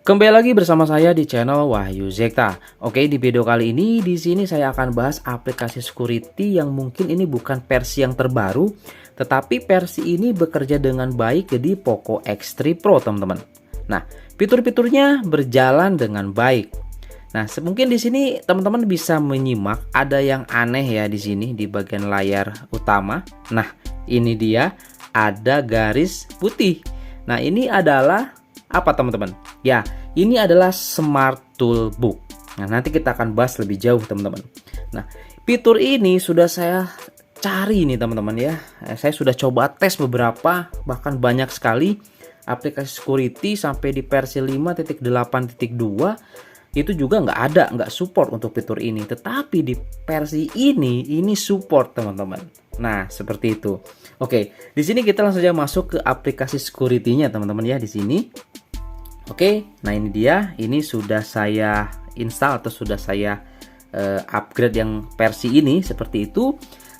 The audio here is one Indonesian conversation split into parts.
Kembali lagi bersama saya di channel Wahyu Zekta. Oke, di video kali ini di sini saya akan bahas aplikasi security yang mungkin ini bukan versi yang terbaru, tetapi versi ini bekerja dengan baik di Poco X3 Pro, teman-teman. Nah, fitur-fiturnya berjalan dengan baik. Nah, mungkin di sini teman-teman bisa menyimak ada yang aneh ya di sini di bagian layar utama. Nah, ini dia ada garis putih. Nah, ini adalah apa teman-teman? Ya, ini adalah Smart Toolbook. Nah, nanti kita akan bahas lebih jauh teman-teman. Nah, fitur ini sudah saya cari nih teman-teman ya. Saya sudah coba tes beberapa, bahkan banyak sekali aplikasi security sampai di versi 5.8.2 itu juga nggak support untuk fitur ini. Tetapi di versi ini support teman-teman. Nah, seperti itu. Oke, di sini kita langsung saja masuk ke aplikasi security-nya teman-teman ya di sini. Oke, nah ini dia. Ini sudah saya install atau sudah saya upgrade yang versi ini seperti itu.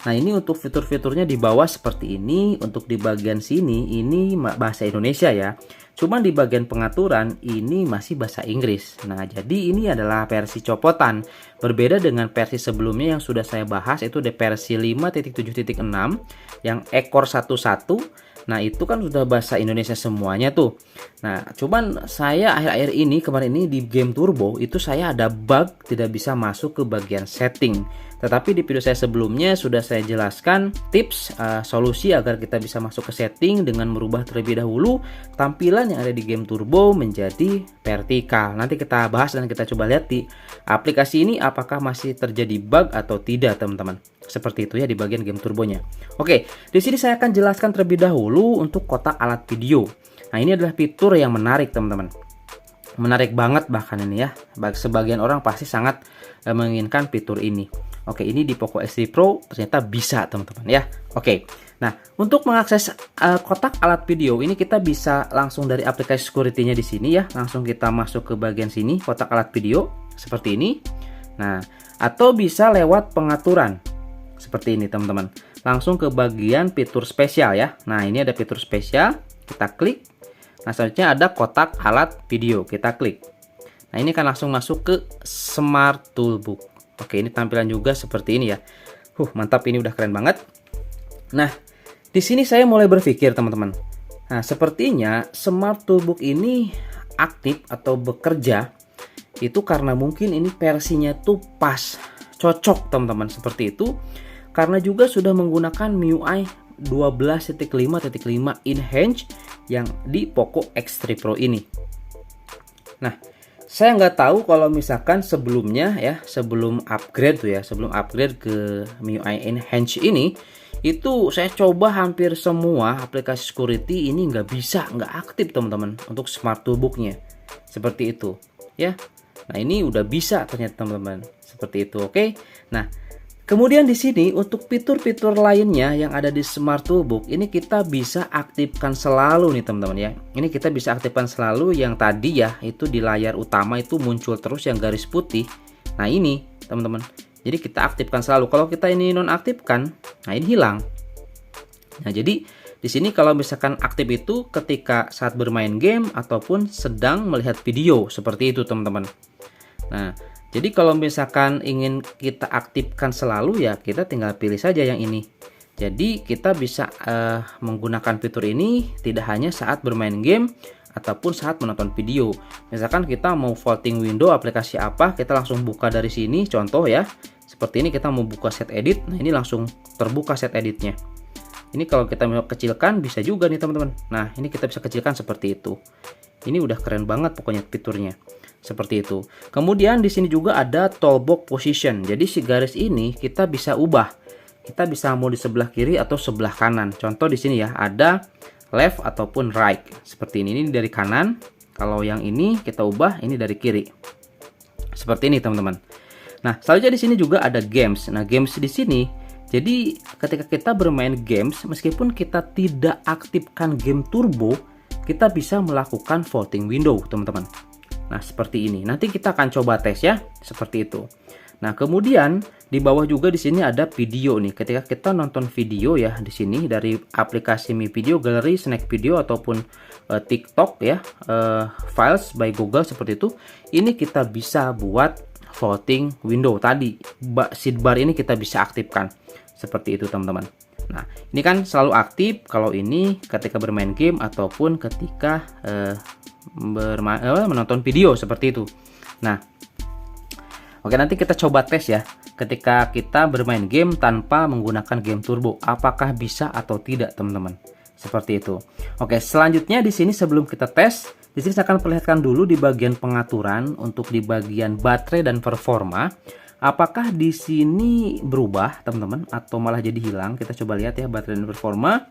Nah, ini untuk fitur-fiturnya di bawah seperti ini. Untuk di bagian sini ini bahasa Indonesia ya. Cuman di bagian pengaturan ini masih bahasa Inggris. Nah, jadi ini adalah versi copotan. Berbeda dengan versi sebelumnya yang sudah saya bahas, itu di versi 5.7.6 yang ekor 11. Nah, itu kan sudah bahasa Indonesia semuanya tuh. Nah, cuman saya akhir-akhir ini, kemarin ini di game Turbo, itu saya ada bug tidak bisa masuk ke bagian setting. Tetapi di video saya sebelumnya sudah saya jelaskan tips solusi agar kita bisa masuk ke setting dengan merubah terlebih dahulu tampilan yang ada di game Turbo menjadi vertikal. Nanti kita bahas dan kita coba lihat di aplikasi ini apakah masih terjadi bug atau tidak, teman-teman. Seperti itu ya di bagian game turbonya. Oke, di sini saya akan jelaskan terlebih dahulu untuk kotak alat video. Nah, ini adalah fitur yang menarik, teman-teman. Menarik banget bahkan ini ya. Sebagian orang pasti sangat menginginkan fitur ini. Oke, ini di Poco X3 Pro ternyata bisa, teman-teman ya. Oke. Nah, untuk mengakses kotak alat video ini kita bisa langsung dari aplikasi security-nya di sini ya. Langsung kita masuk ke bagian sini, kotak alat video seperti ini. Nah, atau bisa lewat pengaturan. Seperti ini teman-teman. Langsung ke bagian fitur spesial ya. Nah, ini ada fitur spesial. Kita klik. Nah, selanjutnya ada kotak alat video. Kita klik. Nah, ini kan langsung masuk ke Smart Toolbook. Oke, ini tampilan juga seperti ini ya. Mantap, ini udah keren banget. Nah, di sini saya mulai berpikir teman-teman. Nah, sepertinya Smart Toolbook ini aktif atau bekerja itu karena mungkin ini versinya tuh pas, cocok teman-teman seperti itu. Karena juga sudah menggunakan MIUI 12.5.5 Enhanced yang di Poco X3 Pro ini. Nah, saya nggak tahu kalau misalkan sebelumnya ya, sebelum upgrade tuh ya, sebelum upgrade ke MIUI Enhanced ini, itu saya coba hampir semua aplikasi security ini nggak aktif teman-teman untuk Smart Toolbook-nya. Seperti itu ya. Nah, ini udah bisa ternyata teman-teman. Seperti itu, oke. Nah, kemudian di sini untuk fitur-fitur lainnya yang ada di Smart Toolbook ini kita bisa aktifkan selalu nih teman-teman ya. Ini kita bisa aktifkan selalu yang tadi ya, itu di layar utama itu muncul terus yang garis putih. Nah, ini teman-teman. Jadi kita aktifkan selalu. Kalau kita ini nonaktifkan, nah ini hilang. Nah, jadi di sini kalau misalkan aktif itu ketika saat bermain game ataupun sedang melihat video seperti itu teman-teman. Nah, jadi kalau misalkan ingin kita aktifkan selalu ya kita tinggal pilih saja yang ini. Jadi kita bisa menggunakan fitur ini tidak hanya saat bermain game ataupun saat menonton video. Misalkan kita mau vaulting window aplikasi apa, kita langsung buka dari sini. Contoh ya, seperti ini kita mau buka set edit. Nah, ini langsung terbuka set editnya. Ini kalau kita mau kecilkan bisa juga nih teman-teman. Nah, ini kita bisa kecilkan seperti itu. Ini udah keren banget pokoknya fiturnya. Seperti itu. Kemudian di sini juga ada toolbox position. Jadi si garis ini kita bisa ubah. Kita bisa mau di sebelah kiri atau sebelah kanan. Contoh di sini ya, ada left ataupun right. Seperti ini. Ini dari kanan. Kalau yang ini kita ubah, ini dari kiri. Seperti ini, teman-teman. Nah, selanjutnya di sini juga ada games. Nah, games di sini jadi ketika kita bermain games meskipun kita tidak aktifkan game turbo, kita bisa melakukan vaulting window, teman-teman. Nah, seperti ini. Nanti kita akan coba tes ya, seperti itu. Nah, kemudian di bawah juga di sini ada video nih. Ketika kita nonton video ya di sini dari aplikasi Mi Video, Gallery, Snack Video ataupun TikTok ya, Files by Google seperti itu. Ini kita bisa buat floating window tadi. Sidebar ini kita bisa aktifkan. Seperti itu, teman-teman. Nah, ini kan selalu aktif kalau ini ketika bermain game ataupun ketika menonton video seperti itu. Nah, oke, nanti kita coba tes ya. Ketika kita bermain game tanpa menggunakan game turbo, apakah bisa atau tidak, teman-teman? Seperti itu. Oke, selanjutnya di sini sebelum kita tes, di sini saya akan perlihatkan dulu di bagian pengaturan untuk di bagian baterai dan performa. Apakah di sini berubah, teman-teman, atau malah jadi hilang? Kita coba lihat ya baterai dan performa.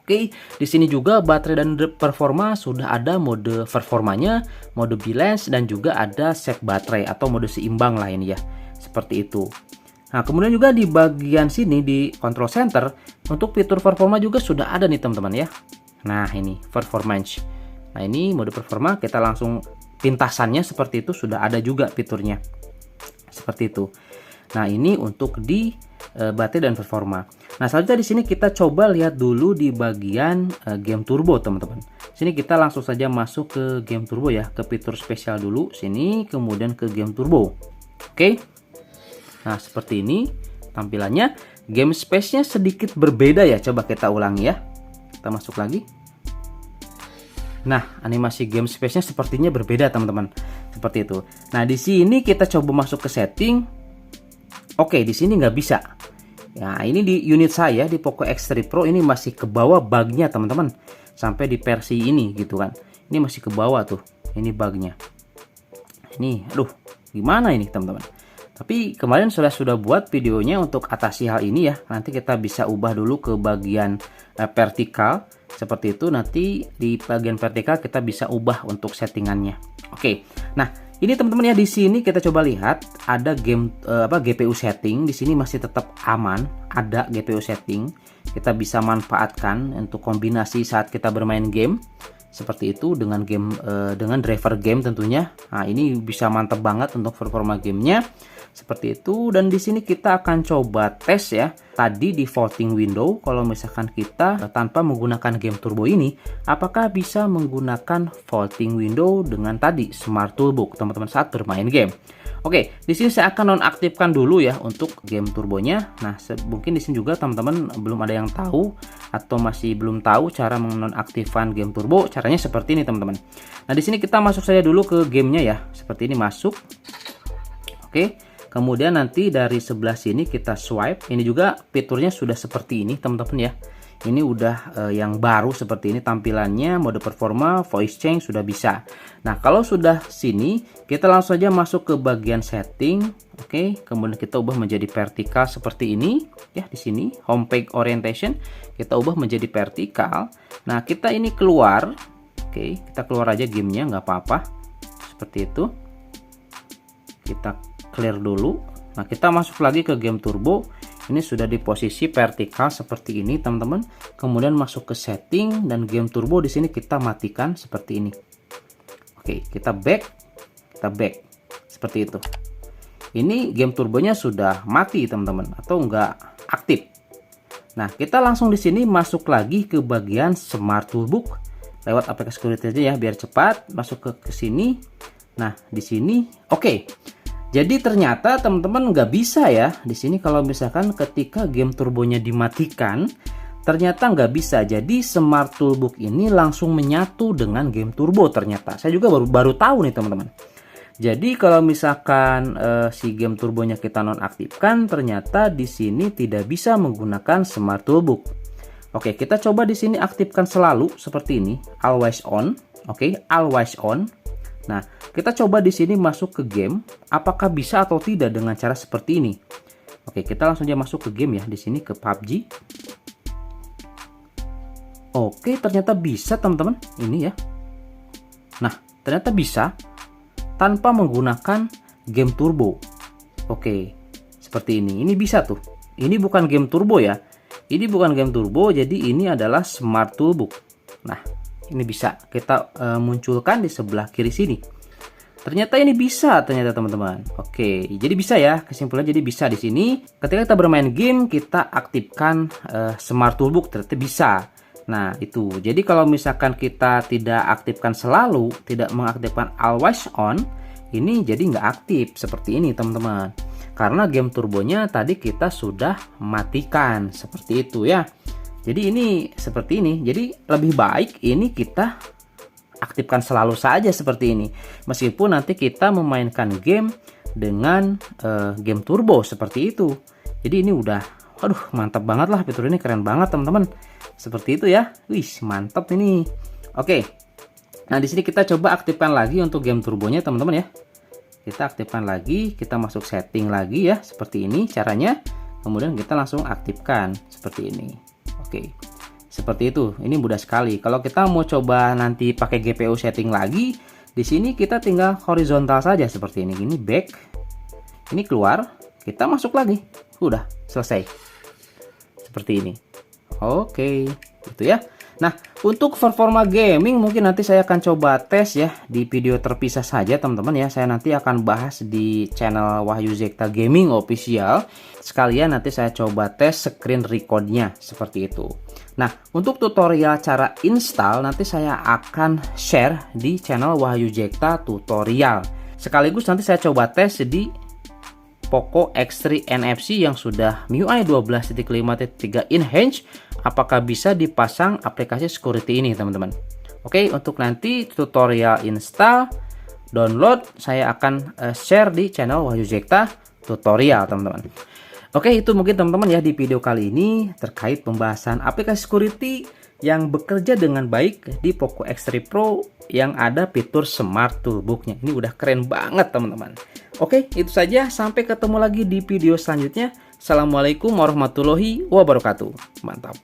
Oke, di sini juga baterai dan performa sudah ada mode performanya, mode balance, dan juga ada set baterai atau mode seimbang lah ini ya. Seperti itu. Nah, kemudian juga di bagian sini di control center untuk fitur performa juga sudah ada nih, teman-teman ya. Nah, ini performance. Nah, ini mode performa, kita langsung pintasannya seperti itu sudah ada juga fiturnya. Seperti itu. Nah, ini untuk di baterai dan performa. Nah, selanjutnya di sini kita coba lihat dulu di bagian game turbo, teman-teman. Sini kita langsung saja masuk ke game turbo ya, ke fitur spesial dulu sini, kemudian ke game turbo. Oke. Nah, seperti ini tampilannya. Game space-nya sedikit berbeda ya. Coba kita ulangi ya. Kita masuk lagi. Nah, animasi game space-nya sepertinya berbeda, teman-teman. Seperti itu. Nah, di sini kita coba masuk ke setting. Oke, di sini nggak bisa. Nah, ini di unit saya di Poco X3 Pro ini masih ke bawah bugnya, teman-teman. Sampai di versi ini gitu kan. Ini masih ke bawah tuh. Ini bugnya. Ini, aduh, gimana ini, teman-teman? Tapi kemarin sudah buat videonya untuk atasi hal ini ya. Nanti kita bisa ubah dulu ke bagian vertikal seperti itu. Nanti di bagian vertikal kita bisa ubah untuk settingannya. Oke. Nah, ini teman-teman ya, di sini kita coba lihat ada game GPU setting. Di sini masih tetap aman, ada GPU setting. Kita bisa manfaatkan untuk kombinasi saat kita bermain game seperti itu dengan game dengan driver game tentunya. Nah, ini bisa mantap banget untuk performa gamenya. Seperti itu, dan di sini kita akan coba tes ya. Tadi di floating window, kalau misalkan kita tanpa menggunakan game turbo ini, apakah bisa menggunakan floating window dengan tadi smart toolbox, teman-teman, saat bermain game. Oke, di sini saya akan nonaktifkan dulu ya untuk game turbonya. Nah, mungkin di sini juga teman-teman belum ada yang tahu atau masih belum tahu cara menonaktifkan game turbo. Caranya seperti ini, teman-teman. Nah, di sini kita masuk saja dulu ke gamenya ya. Seperti ini masuk. Oke. Kemudian nanti dari sebelah sini kita swipe. Ini juga fiturnya sudah seperti ini, teman-teman ya. Ini udah yang baru seperti ini tampilannya, mode performa, voice change sudah bisa. Nah, kalau sudah sini, kita langsung saja masuk ke bagian setting. Oke, kemudian kita ubah menjadi vertikal seperti ini ya. Di sini home page orientation kita ubah menjadi vertikal. Nah, kita ini keluar. Oke, kita keluar aja gamenya, nggak apa-apa. Seperti itu. Kita clear dulu. Nah, kita masuk lagi ke game turbo. Ini sudah di posisi vertikal seperti ini, teman-teman. Kemudian masuk ke setting dan game turbo di sini kita matikan seperti ini. Oke, kita back. Seperti itu. Ini game turbonya sudah mati, teman-teman, atau enggak aktif. Nah, kita langsung di sini masuk lagi ke bagian smart toolbox lewat aplikasi security aja ya biar cepat. Masuk ke sini. Nah, di sini oke. Jadi ternyata teman-teman nggak bisa ya di sini kalau misalkan ketika game turbonya dimatikan, ternyata nggak bisa. Jadi smart toolbox ini langsung menyatu dengan game turbo ternyata. Saya juga baru tahu nih, teman-teman. Jadi kalau misalkan si game turbonya kita nonaktifkan, ternyata di sini tidak bisa menggunakan smart toolbox. Oke, kita coba di sini aktifkan selalu seperti ini, always on. Oke, always on. Nah, kita coba di sini masuk ke game, apakah bisa atau tidak dengan cara seperti ini. Oke, kita langsung aja masuk ke game ya, di sini ke PUBG. Oke, ternyata bisa, teman-teman. Ini ya. Nah, ternyata bisa tanpa menggunakan game turbo. Oke, seperti ini. Ini bisa tuh. Ini bukan game turbo ya. Ini bukan game turbo, jadi ini adalah smart toolbox. Nah, ini bisa kita munculkan di sebelah kiri sini. Ternyata ini bisa ternyata teman-teman. Oke, jadi bisa ya, kesimpulannya jadi bisa di sini. Ketika kita bermain game, kita aktifkan Smart Toolbox, ternyata bisa. Nah, itu. Jadi kalau misalkan kita tidak aktifkan selalu, tidak mengaktifkan always on, ini jadi nggak aktif seperti ini teman-teman. Karena game turbonya tadi kita sudah matikan seperti itu ya. Jadi ini seperti ini. Jadi lebih baik ini kita aktifkan selalu saja seperti ini. Meskipun nanti kita memainkan game dengan game turbo seperti itu. Jadi ini udah, aduh mantap banget lah, fitur ini keren banget teman-teman. Seperti itu ya. Wih, mantap ini. Oke. Nah, di sini kita coba aktifkan lagi untuk game turbonya teman-teman ya. Kita aktifkan lagi, kita masuk setting lagi ya, seperti ini caranya. Kemudian kita langsung aktifkan seperti ini. Oke. Seperti itu. Ini mudah sekali. Kalau kita mau coba nanti pakai GPU setting lagi, di sini kita tinggal horizontal saja seperti ini. Ini back. Ini keluar, kita masuk lagi. Udah, selesai. Seperti ini. Oke, itu ya. Nah, untuk performa gaming mungkin nanti saya akan coba tes ya di video terpisah saja teman-teman ya. Saya nanti akan bahas di channel Wahyu Zekta Gaming Official. Sekalian nanti saya coba tes screen recordnya seperti itu. Nah, untuk tutorial cara install nanti saya akan share di channel Wahyu Zekta Tutorial. Sekaligus nanti saya coba tes di Poco X3 NFC yang sudah MIUI 12.5.3 Enhanced, apakah bisa dipasang aplikasi security ini teman-teman. Oke, untuk nanti tutorial install, download saya akan share di channel Wahyu Zekta Tutorial teman-teman. Oke, itu mungkin teman-teman ya di video kali ini terkait pembahasan aplikasi security yang bekerja dengan baik di Poco X3 Pro yang ada fitur Smart Toolbox-nya. Ini udah keren banget teman-teman. Oke, itu saja. Sampai ketemu lagi di video selanjutnya. Assalamualaikum warahmatullahi wabarakatuh. Mantap.